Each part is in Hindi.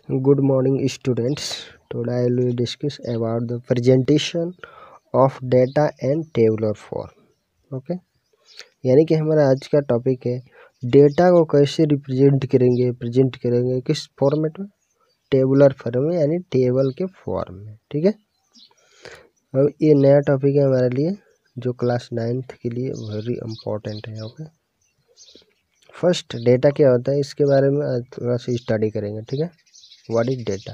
Good morning, students. Today I will discuss about the presentation of data and tabular form. Okay यानी कि हमारा आज का टॉपिक है डेटा को कैसे प्रेजेंट करेंगे किस फॉर्मेट में, टेबुलर फॉर्म में, यानी टेबल के फॉर्म में। ठीक है, अब ये नया टॉपिक है हमारे लिए जो क्लास 9th के लिए वेरी इम्पोर्टेंट है। ओके, फर्स्ट डेटा क्या होता है इसके बारे में आज थोड़ा सा स्टडी करेंगे। ठीक है, व्हाट इज डेटा,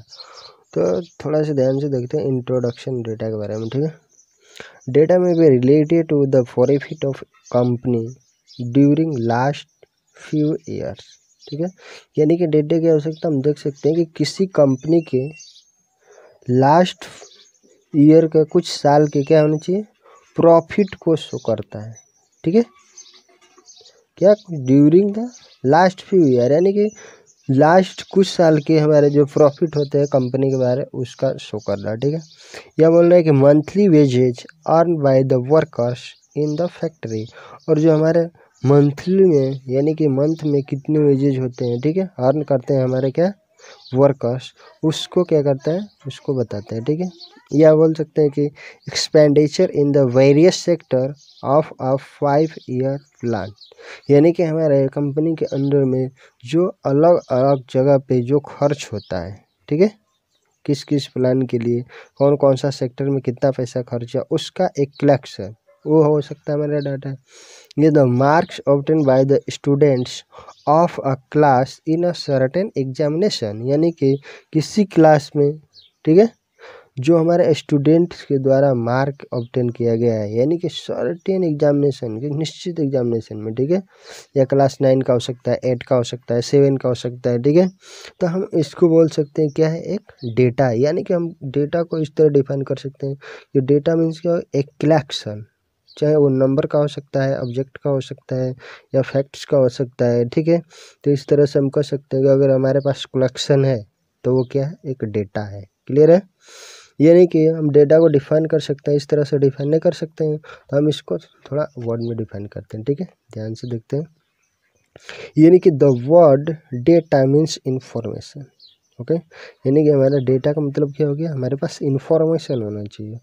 तो थोड़ा सा ध्यान से देखते हैं इंट्रोडक्शन डेटा के बारे में। ठीक है, डेटा में be related to the profit of company during last few years. ठीक है, यानी कि डेटा की आवश्यकता हम देख सकते हैं कि किसी कंपनी के लास्ट ईयर का कुछ साल के क्या होना चाहिए, प्रॉफिट को शो करता है। ठीक है, क्या during the last few year, यानी कि लास्ट कुछ साल के हमारे जो प्रॉफिट होते हैं कंपनी के बारे उसका शो कर रहा है। ठीक है, यह बोल रहा है कि monthly wages earn by the workers in the factory, और जो हमारे मंथली में यानी कि मंथ में कितने वेजेज होते हैं, ठीक है, अर्न करते हैं हमारे क्या वर्कर्स, उसको क्या करता है उसको बताते हैं। ठीक है, या बोल सकते हैं कि expenditure in the various sector of a 5-year plan, यानी कि हमारे कंपनी के अंडर में जो अलग अलग जगह पे जो खर्च होता है, ठीक है, किस किस प्लान के लिए कौन कौन सा सेक्टर में कितना पैसा खर्च है उसका एक कलेक्शन वो हो सकता है हमारा डाटा। ये the marks obtain by the students of a class in a certain examination, यानी कि किसी क्लास में, ठीक है, जो हमारे स्टूडेंट्स के द्वारा मार्क ऑब्टेन किया गया है, यानी कि सर्टेन एग्जामिनेशन के निश्चित एग्जामिनेशन में। ठीक है, या क्लास 9 का हो सकता है, 8 का हो सकता है, 7 का हो सकता है। ठीक है, तो हम इसको बोल सकते हैं क्या है, एक डेटा, यानी कि हम डेटा को इस तरह डिफाइन कर सकते हैं कि डेटा मीन्स क्या, एक कलेक्शन, चाहे वो नंबर का हो सकता है, ऑब्जेक्ट का हो सकता है, या फैक्ट्स का हो सकता है। ठीक है, तो इस तरह से हम कह सकते हैं कि अगर हमारे पास कलेक्शन है तो वो क्या है, एक डेटा है। क्लियर है, यानी कि हम डेटा को डिफाइन कर सकते हैं, इस तरह से डिफाइन नहीं कर सकते हैं तो हम इसको थोड़ा वर्ड में डिफाइन करते हैं। ठीक है, ध्यान से देखते हैं, यानी कि the word data means information. Okay, यानी कि हमारा डेटा का मतलब क्या हो गया, हमारे पास इंफॉर्मेशन होना चाहिए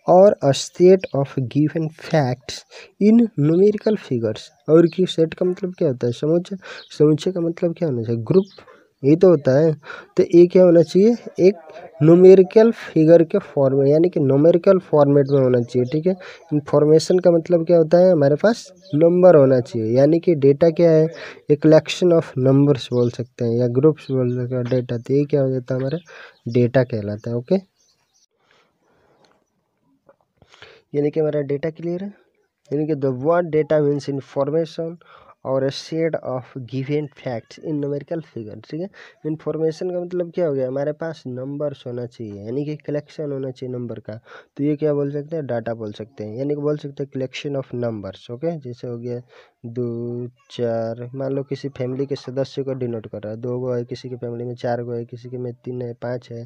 और a set of given facts in numerical figures, और की सेट का मतलब क्या होता है, समुच्चय, समुच्चय का मतलब क्या होना चाहिए, ग्रुप, यही तो होता है। तो ये क्या होना चाहिए, एक न्यूमेरिकल फिगर के फॉर्म में, यानी कि न्यूमेरिकल फॉर्मेट में होना चाहिए। ठीक है, इंफॉर्मेशन का मतलब क्या होता है, हमारे पास नंबर होना चाहिए, यानी कि डेटा क्या है, एक कलेक्शन ऑफ नंबर्स बोल सकते हैं या ग्रुप्स बोल सकते हैं डेटा, तो ये क्या हो जाता है हमारा डेटा कहलाता है। ओके, यानी कि हमारा डेटा क्लियर है, यानी कि the word data means information और a set of given facts in numerical figure। ठीक है, इन्फॉर्मेशन का मतलब क्या हो गया, हमारे पास नंबर्स होना चाहिए, यानी कि कलेक्शन होना चाहिए नंबर का, तो ये क्या बोल सकते हैं, डाटा बोल सकते हैं, यानी कि बोल सकते हैं कलेक्शन ऑफ नंबर्स। ओके, जैसे हो गया 2 4, मान लो किसी फैमिली के सदस्य को डिनोट कर रहा है, 2 गो है किसी की फैमिली में, 4 गो है किसी के में, 3 है, 5 है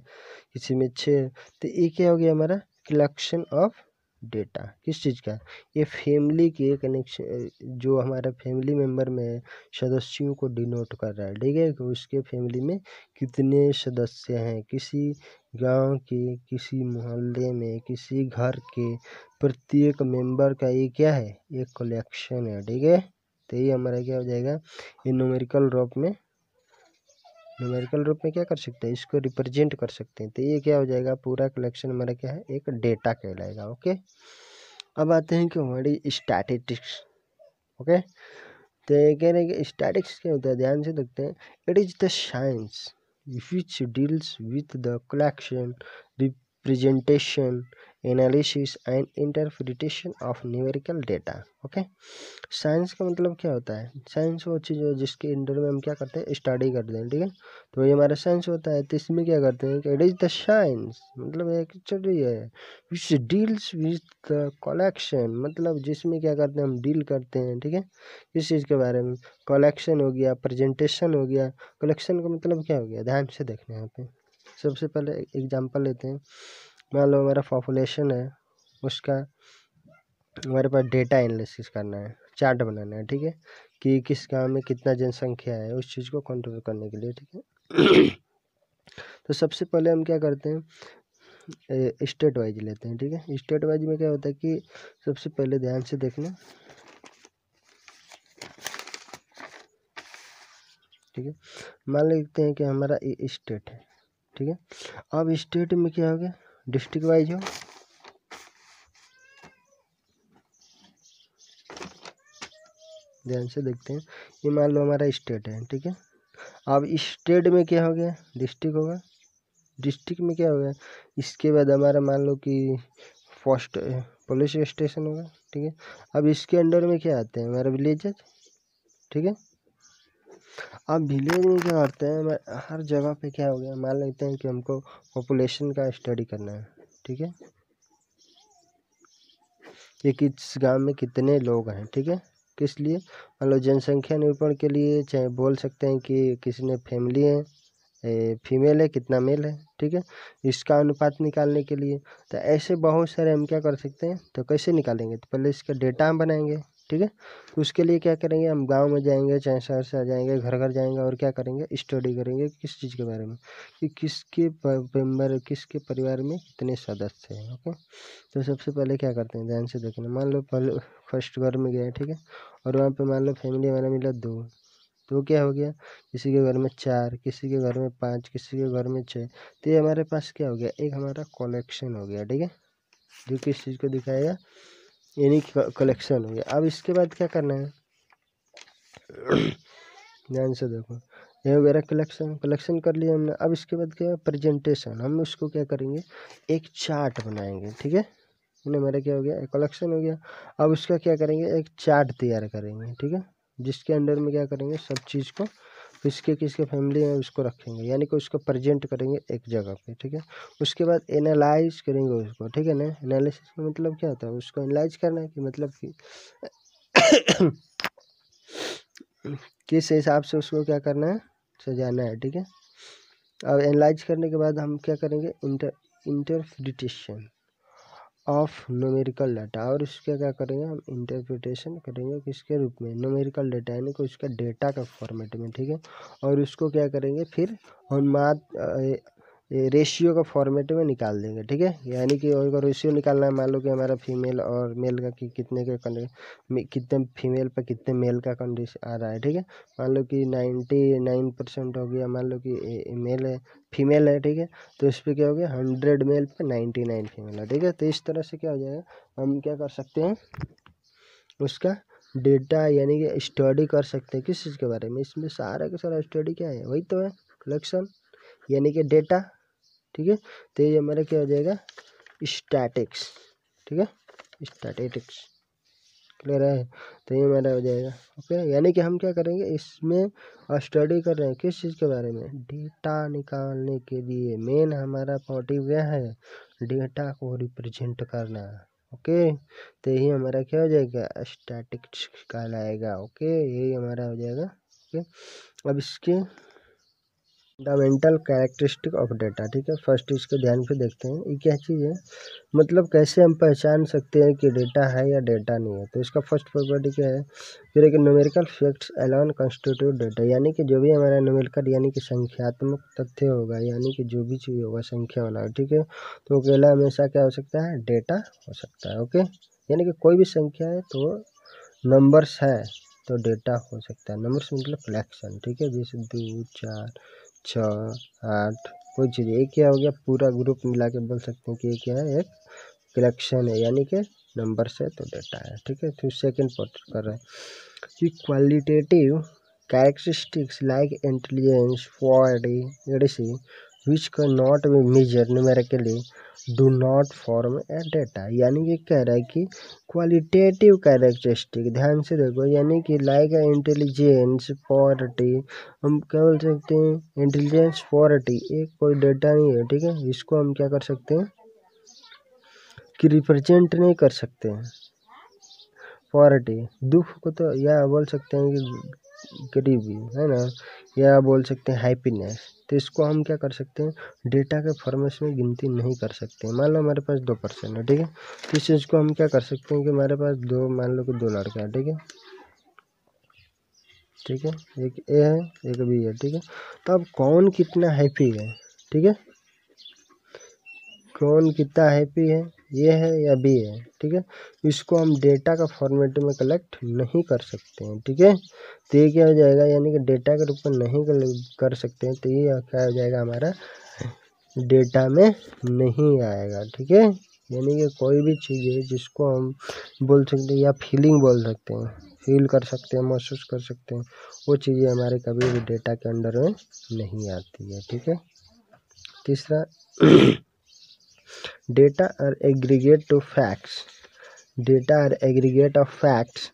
किसी में, 6, तो ये क्या हो गया हमारा कलेक्शन ऑफ डेटा, किस चीज़ का, ये फैमिली के कनेक्शन, जो हमारा फैमिली मेम्बर में है, सदस्यों को डिनोट कर रहा है। ठीक है, कि उसके फैमिली में कितने सदस्य हैं, किसी गांव के, किसी मोहल्ले में, किसी घर के प्रत्येक मेंबर का ये क्या है, ये कलेक्शन है। ठीक है, तो ये हमारा क्या हो जाएगा, ये न्यूमेरिकल रूप में क्या कर सकते हैं, इसको रिप्रेजेंट कर सकते हैं, तो ये क्या हो जाएगा, पूरा कलेक्शन हमारा क्या है, एक डेटा कहलाएगा। ओके, अब आते हैं कि हमारी स्टैटिस्टिक्स। ओके, तो ये कह रहे हैं कि स्टैटिस्टिक्स क्या होता है, ध्यान से देखते हैं, it is the science which deals with the collection, representation, analysis and interpretation of numerical data. Okay, science का मतलब क्या होता है, साइंस वो चीज़ है जिसके अंडर में हम क्या करते हैं, स्टडी करते हैं। ठीक है, तो ये हमारा साइंस होता है, तो इसमें क्या करते हैं कि इट इज द साइंस, मतलब एक स्टडी है which deals with the collection, मतलब जिसमें क्या करते हैं, हम डील करते हैं। ठीक है, किस चीज़ के बारे में, कलेक्शन हो गया, प्रेजेंटेशन हो गया, कलेक्शन का मतलब क्या हो गया, ध्यान से देखना है यहाँ पे। सबसे पहले एग्जांपल लेते हैं, मान लो हमारा पॉपुलेशन है, उसका हमारे पास डेटा एनालिसिस करना है, चार्ट बनाना है। ठीक है, कि किस गांव में कितना जनसंख्या है, उस चीज़ को कंट्रोल करने के लिए। ठीक है, तो सबसे पहले हम क्या करते हैं, स्टेट वाइज लेते हैं। ठीक है, स्टेट वाइज में क्या होता है कि सबसे पहले ध्यान से देखना। ठीक है, मान लेते हैं कि हमारा ये स्टेट है। ठीक है, अब स्टेट में क्या हो गया, डिस्ट्रिक्ट वाइज हो। ध्यान से देखते हैं, ये मान लो हमारा स्टेट है। ठीक है, अब स्टेट में क्या हो गया, डिस्ट्रिक्ट होगा। डिस्ट्रिक्ट में क्या हो गया, इसके बाद हमारा मान लो कि फर्स्ट पुलिस स्टेशन होगा। ठीक है, अब इसके अंडर में क्या आते हैं, हमारा विलेजेस। ठीक है, अब विलेज में क्या करते हैं, हर जगह पे क्या हो गया, मान लेते हैं कि हमको पॉपुलेशन का स्टडी करना है। ठीक है, ये किस गांव में कितने लोग हैं। ठीक है, किस लिए, मान लो जनसंख्या निरूपण के लिए, चाहे बोल सकते हैं कि किसी ने फैमिली है, फीमेल है, कितना मेल है। ठीक है, इसका अनुपात निकालने के लिए, तो ऐसे बहुत सारे हम क्या कर सकते हैं, तो कैसे निकालेंगे, तो पहले इसका डेटा हम बनाएंगे। ठीक है, तो उसके लिए क्या करेंगे, हम गांव में जाएंगे, चाहे शहर से आ जाएंगे, घर घर जाएंगे, और क्या करेंगे, स्टडी करेंगे किस चीज़ के बारे में, कि किसके मेंबर, किसके परिवार में कितने सदस्य हैं। ओके, तो सबसे पहले क्या करते हैं, ध्यान से देखना। मान लो पहले फर्स्ट घर में गए। ठीक है, और वहाँ पे मान लो फैमिली हमारा मिला 2, तो क्या हो गया, किसी के घर में 4, किसी के घर में 5, किसी के घर में 6। तो ये हमारे पास क्या हो गया, एक हमारा कलेक्शन हो गया। ठीक है, जो किस चीज़ को दिखाएगा, यानी कलेक्शन हो गया। अब इसके बाद क्या करना है, ध्यान से देखो, ये वगैरह कलेक्शन कर लिया हमने। अब इसके बाद क्या है, प्रेजेंटेशन। हम उसको क्या करेंगे, एक चार्ट बनाएंगे। ठीक है, मेरा क्या हो गया, एक कलेक्शन हो गया। अब उसका क्या करेंगे, एक चार्ट तैयार करेंगे। ठीक है, जिसके अंडर में क्या करेंगे, सब चीज़ को, किसके किसके फैमिली है उसको रखेंगे, यानी कि उसको प्रेजेंट करेंगे एक जगह पे। ठीक है, उसके बाद एनालाइज करेंगे उसको। ठीक है ना, एनालिसिस का मतलब क्या होता है, उसको एनालाइज करना है, कि मतलब कि किस हिसाब से उसको क्या करना है, सजाना है। ठीक है, अब एनालाइज करने के बाद हम क्या करेंगे, इंटरप्रिटेशन ऑफ न्यूमेरिकल डाटा, और उसका क्या करेंगे, हम इंटरप्रिटेशन करेंगे किसके रूप में, न्यूमेरिकल डाटा, यानी कि उसका डेटा का फॉर्मेट में। ठीक है, और उसको क्या करेंगे, फिर हम रेशियो का फॉर्मेट में निकाल देंगे। ठीक है, यानी कि अगर रेशियो निकालना है, मान लो कि हमारा फीमेल और मेल का कि कितने के कितने फीमेल पर कितने मेल का कंडीशन आ रहा है। ठीक है, मान लो कि 99% हो गया, मान लो कि मेल है, फीमेल है। ठीक है, तो इस पर क्या हो गया, 100 मेल पे 99 फीमेल है। ठीक है, तो इस तरह से क्या हो जाएगा, हम क्या कर सकते हैं, उसका डेटा यानी कि स्टडी कर सकते हैं किस चीज़ के बारे में, इसमें सारा का सारा स्टडी क्या है, वही तो है, कलेक्शन यानी कि डेटा। ठीक है, तो ये हमारा क्या हो जाएगा, स्टैटिक्स। ठीक है, स्टैटिस्टिक्स, क्लियर है, तो ये हमारा हो जाएगा। ओके, यानी कि हम क्या करेंगे, इसमें स्टडी कर रहे हैं किस चीज़ के बारे में, डेटा निकालने के लिए। मेन हमारा मोटिव क्या है, डेटा को रिप्रेजेंट करना। ओके, तो यही हमारा क्या हो जाएगा, स्टैटिस्टिक्स कहलाएगा। ओके, यही हमारा हो जाएगा। ओके, अब इसके फंडामेंटल कैरेक्टरिस्टिक ऑफ डेटा। ठीक है, फर्स्ट इसके ध्यान पे देखते हैं, ये क्या चीज़ है, मतलब कैसे हम पहचान सकते हैं कि डेटा है या डेटा नहीं है। तो इसका फर्स्ट प्रॉपर्टी क्या है, फिर एक numerical facts alone constitute data, यानी कि जो भी हमारा न्यूमेरिकल यानी कि संख्यात्मक तथ्य होगा, यानी कि जो भी चीज़ होगा संख्या वाला। ठीक है, तो अकेला हमेशा क्या हो सकता है, डेटा हो सकता है। ओके, यानी कि कोई भी संख्या है तो नंबर्स है तो डेटा हो सकता है। नंबर्स मतलब कलेक्शन। ठीक है, जैसे 2, 4, 6, 8, कोई चीज़, एक क्या हो गया, पूरा ग्रुप मिला के बोल सकते हैं कि ये क्या है, एक कलेक्शन है, यानी कि नंबर्स है तो डेटा है। ठीक है, फिर सेकंड पार्ट कर रहे हैं कि qualitative characteristics like intelligence, quality, which cannot be measured numerically do not form a data, यानी कि कह रहा है कि क्वालिटेटिव कैरेक्टरिस्टिक, ध्यान से देखो, यानी कि लाइक इंटेलिजेंस, क्वालिटी, हम क्या बोल सकते हैं, इंटेलिजेंस, क्वालिटी एक कोई डेटा नहीं है। ठीक है, इसको हम क्या कर सकते हैं कि रिप्रेजेंट नहीं कर सकते हैं। क्वालिटी, दुख को तो या बोल सकते हैं कि गरीबी है ना, या बोल सकते हैं हैप्पीनेस। तो इसको हम क्या कर सकते हैं, डेटा के फॉर्मेट में गिनती नहीं कर सकते हैं। मान लो हमारे पास 2% है। ठीक है, तो इस चीज़ को हम क्या कर सकते हैं कि हमारे पास दो, मान लो कि 2 लड़का है। ठीक है, ठीक है, एक ए है एक बी है। ठीक है, तो अब कौन कितना हैप्पी है, ठीक है, कौन कितना हैप्पी है, ये है या बी है, ठीक है। इसको हम डेटा का फॉर्मेट में कलेक्ट नहीं कर सकते हैं, ठीक है। तो ये क्या हो जाएगा, यानी कि डेटा के रूप में नहीं कर सकते हैं, तो ये क्या हो जाएगा हमारा डेटा में नहीं आएगा, ठीक है। यानी कि कोई भी चीज़ है जिसको हम बोल सकते हैं या फीलिंग बोल सकते हैं, फील कर सकते हैं, महसूस कर सकते हैं, वो चीज़ें हमारे कभी भी डेटा के अंडर में नहीं आती है, ठीक है। तीसरा, data are aggregate to facts. Data are aggregate of facts.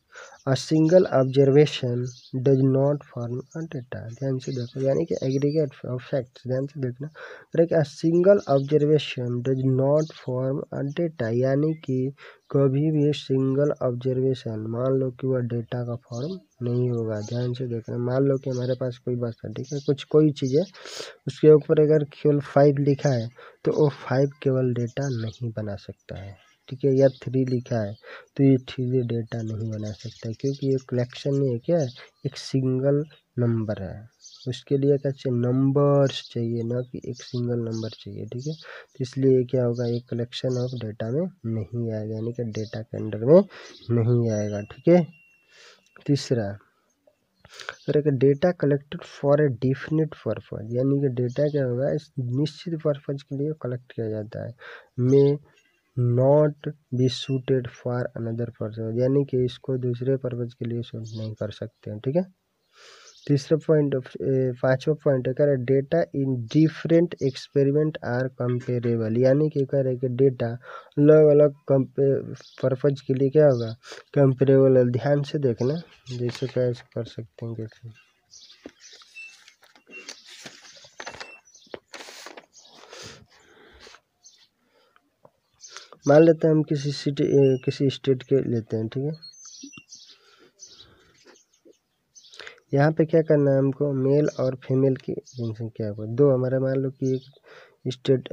A single observation does not form a data. ध्यान से देखो, यानी कि aggregate of facts, ध्यान से देखना, a single observation does not form a data, यानी कि कभी भी सिंगल ऑब्जर्वेशन, मान लो कि वह डेटा का फॉर्म नहीं होगा। ध्यान से देखना, मान लो कि हमारे पास कोई बस है, ठीक है, कोई चीज़ है, उसके ऊपर अगर केवल 5 लिखा है तो वो 5 केवल डेटा नहीं बना सकता है, ठीक है। या 3 लिखा है तो ये 3 डेटा नहीं बना सकता है, क्योंकि ये कलेक्शन नहीं है, क्या है, एक सिंगल नंबर है। उसके लिए क्या चाहिए, नंबर्स चाहिए, ना कि एक सिंगल नंबर चाहिए, ठीक है। तो इसलिए क्या होगा, एक कलेक्शन ऑफ डेटा में नहीं आएगा, यानी कि डेटा के अंडर में नहीं आएगा, ठीक है। तीसरा, data collected for a definite purpose, यानी कि डेटा क्या होगा, इस निश्चित पर्पज के लिए कलेक्ट किया जाता है, may not be suited for another purpose, यानी कि इसको दूसरे पर्पज के लिए सूट नहीं कर सकते हैं, ठीक है। तीसरा पॉइंट, पांचवा पॉइंट है, कह रहे data in different experiment are comparable, यानी कि कह रहे कि डेटा अलग अलग पर्पज के लिए क्या होगा, कंपेरेबल है। ध्यान से देखना, जैसे कैसे कर सकते हैं, कैसे मान लेते हैं हम किसी सिटी, किसी स्टेट के लेते हैं, ठीक है। यहाँ पे क्या करना है हमको, मेल और फीमेल की जनसंख्या को दो, हमारा मान लो कि एक स्टेट,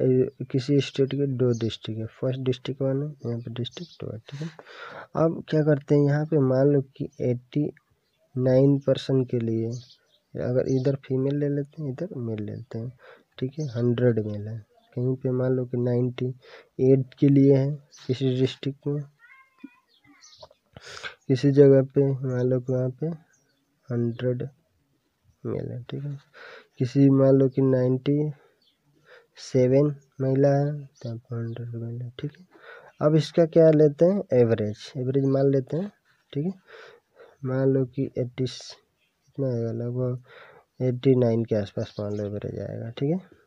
किसी स्टेट के 2 डिस्ट्रिक्ट है, फर्स्ट डिस्ट्रिक्ट 1 है, यहाँ पे डिस्ट्रिक्ट 2 है, ठीक है। अब क्या करते हैं, यहाँ पे मान लो कि 89% के लिए अगर इधर फीमेल ले लेते हैं, इधर मेल ले लेते हैं, ठीक है, 100 मेल है। कहीं पे मान लो कि 98 के लिए है किसी डिस्ट्रिक्ट में, किसी जगह पे मान लो कि वहाँ पे 100 मेल है, ठीक है। किसी मान लो कि 97 महिला है तो 100 मेल है, ठीक है। अब इसका क्या लेते हैं, एवरेज मान लेते हैं, ठीक है। मान लो कि 80 कितना आएगा, लगभग 89 के आसपास मान लो एवरेज आएगा, ठीक है।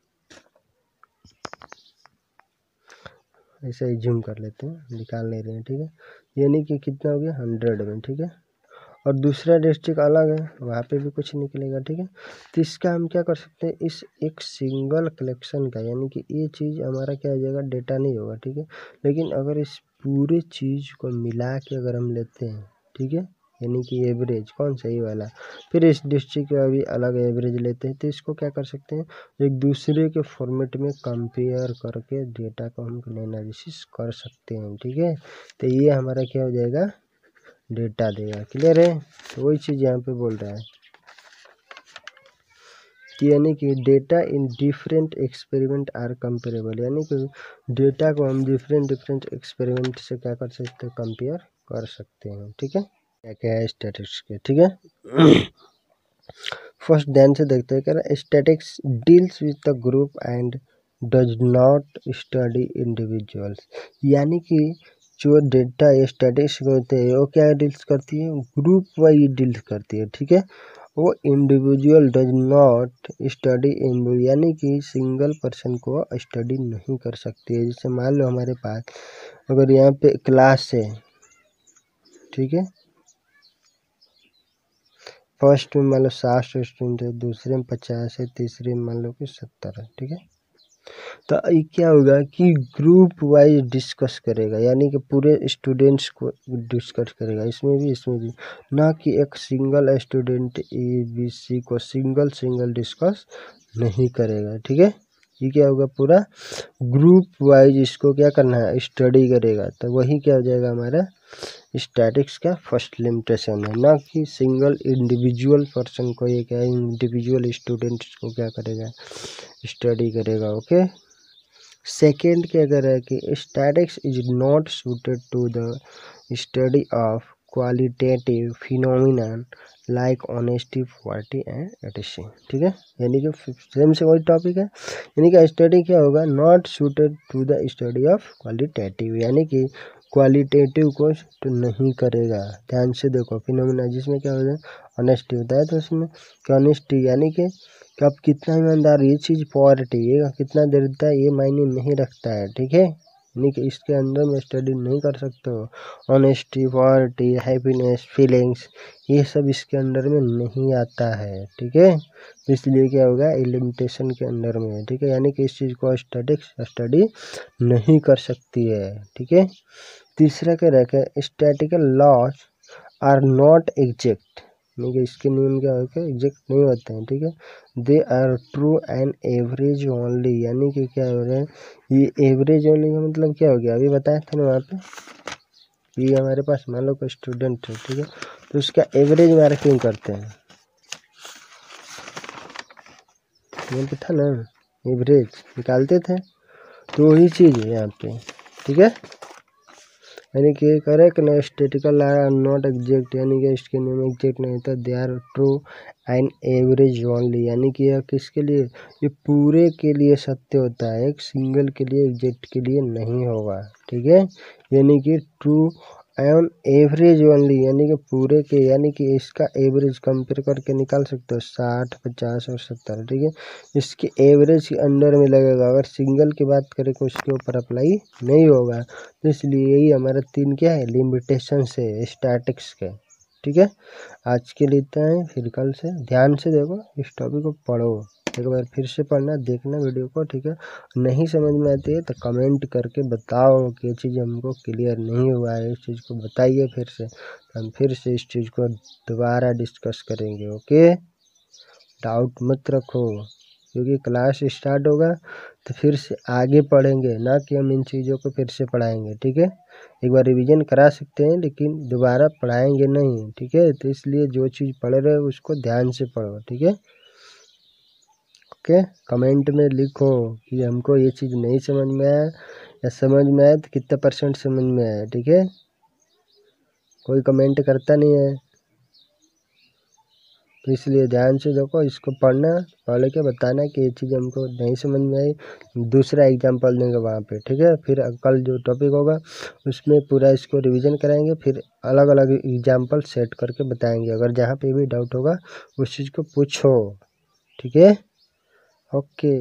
ऐसा ही जूम कर लेते हैं, निकाल नहीं रहे हैं, ठीक है। यानी कि कितना हो गया, 100 में, ठीक है। और दूसरा डिस्ट्रिक्ट अलग है, वहाँ पे भी कुछ निकलेगा, ठीक है। तो इसका हम क्या कर सकते हैं, इस एक सिंगल कलेक्शन का, यानी कि ये चीज़ हमारा क्या हो जाएगा, डेटा नहीं होगा, ठीक है। लेकिन अगर इस पूरे चीज़ को मिला के अगर हम लेते हैं, ठीक है, यानी कि एवरेज कौन सही वाला, फिर इस डिस्ट्रिक्ट का भी अलग एवरेज लेते हैं, तो इसको क्या कर सकते हैं, एक दूसरे के फॉर्मेट में कंपेयर करके डेटा को हम एनालिसिस कर सकते हैं, ठीक है। तो ये हमारा क्या हो जाएगा, डेटा देगा, क्लियर है। तो वही चीज़ यहाँ पे बोल रहा है कि यानी कि data in different experiment are comparable, यानी कि डेटा को हम डिफरेंट एक्सपेरिमेंट से क्या कर सकते हैं, कंपेयर कर सकते हैं, ठीक है। क्या क्या है स्टैटिस्टिक्स के, ठीक है। फर्स्ट ध्यान से देखते हैं, क्या statistics deals with the group and does not study individuals, यानी कि जो डेटा स्टैटिस्टिक्स होते हैं वो क्या डील्स करती है, ग्रुप वाइज डील्स करती है, ठीक है। वो individual does not study individual, यानी कि सिंगल पर्सन को स्टडी नहीं कर सकती है। जैसे मान लो हमारे पास अगर यहाँ पे क्लास है, ठीक है, फर्स्ट में मान लो 60 स्टूडेंट है, दूसरे में 50 है, तीसरे में मान लो कि 70 है, ठीक है। तो ये क्या होगा कि ग्रुप वाइज डिस्कस करेगा, यानी कि पूरे स्टूडेंट्स को डिस्कस करेगा, इसमें भी, ना कि एक सिंगल स्टूडेंट ABC को सिंगल डिस्कस नहीं करेगा, ठीक है। ये क्या होगा, पूरा ग्रुप वाइज इसको क्या करना है, स्टडी करेगा। तो वही क्या हो जाएगा हमारा स्टैटिक्स का फर्स्ट लिमिटेशन है, ना कि सिंगल इंडिविजुअल पर्सन को, ये क्या इंडिविजुअल स्टूडेंट्स को क्या करेगा, स्टडी करेगा। ओके, सेकेंड क्या कह रहा है कि statics is not suited to the study of qualitative phenomenon like honesty, poverty and etc. ठीक है, यानी कि सेम से वही टॉपिक है, यानी कि स्टडी क्या होगा, not suited to the study of qualitative, यानी कि क्वालिटेटिव को तो नहीं करेगा। ध्यान से देखो, फिनोमिना जिसमें क्या होता है, ऑनेस्टी होता है, तो उसमें ऑनेस्टी यानी कि आप कितना ईमानदार, ये चीज़ पॉवर्टी, ये कितना देता है ये मायने नहीं रखता है। ठीक है, यानी कि इसके अंदर में स्टडी नहीं कर सकते हो। ऑनेस्टी, पॉवर्टी, हैप्पीनेस, फीलिंग्स, ये सब इसके अंदर में नहीं आता है। ठीक है, तो इसलिए क्या होगा, लिमिटेशन के अंदर में है। ठीक है, यानी कि इस चीज़ को स्टैटिक्स स्टडी नहीं कर सकती है। ठीक है, तीसरा क्या रखा है, statistical laws are not exact, यानी कि इसके नियम क्या होते हैं, एग्जैक्ट नहीं होते हैं। ठीक है, they are true and average only, यानी कि क्या हो रहा है, ये एवरेज ओनली का मतलब क्या हो गया, अभी बताया था ना वहाँ पे, ये हमारे पास मान लो कोई स्टूडेंट है। ठीक है, तो उसका एवरेज मार्किंग करते हैं, ये तो था ना, एवरेज निकालते थे, तो वही चीज़ है यहाँ पे। ठीक है, यानी कि करेक्ट ना, स्टैटिकल आर नॉट एग्जैक्ट, यानी कि इसके नियम एग्जैक्ट नहीं होता, they are true and average only, यानी कि यह किसके लिए, ये पूरे के लिए सत्य होता है, एक सिंगल के लिए, एग्जैक्ट के लिए नहीं होगा। ठीक है, यानी कि ट्रू एंड एवरेज ओनली, यानी कि पूरे के, यानी कि इसका एवरेज कंपेयर करके निकाल सकते हो 60, 50 और 70। ठीक है, इसके एवरेज के अंडर में लगेगा, अगर सिंगल की बात करें तो उसके ऊपर अप्लाई नहीं होगा। तो इसलिए यही हमारा 3 क्या है, लिमिटेशन है स्टैटिक्स के। ठीक है, आज के लिए इतना है, फिर कल से ध्यान से देखो, इस टॉपिक को पढ़ो, एक बार फिर से पढ़ना, देखना वीडियो को। ठीक है, नहीं समझ में आती है तो कमेंट करके बताओ कि ये चीज़ हमको क्लियर नहीं हुआ है, इस चीज़ को बताइए फिर से, हम फिर से इस चीज़ को दोबारा डिस्कस करेंगे। ओके, डाउट मत रखो, क्योंकि क्लास स्टार्ट होगा तो फिर से आगे पढ़ेंगे, ना कि हम इन चीज़ों को फिर से पढ़ाएंगे। ठीक है, एक बार रिवीजन करा सकते हैं लेकिन दोबारा पढ़ाएंगे नहीं। ठीक है, तो इसलिए जो चीज़ पढ़ रहे हो उसको ध्यान से पढ़ो। ठीक है, ओके, कमेंट में लिखो कि हमको ये चीज़ नहीं समझ में आया, या समझ में आया तो कितना % समझ में आया। ठीक है, कोई कमेंट करता नहीं है, तो इसलिए ध्यान से देखो, इसको पढ़ना, पढ़ के बताना कि ये चीज़ हमको नहीं समझ में आई, दूसरा एग्जाम्पल देंगे वहाँ पे। ठीक है, फिर कल जो टॉपिक होगा उसमें पूरा इसको रिवीजन कराएंगे, फिर अलग अलग एग्जाम्पल सेट करके बताएंगे, अगर जहाँ पे भी डाउट होगा उस चीज़ को पूछो। ठीक है, ओके।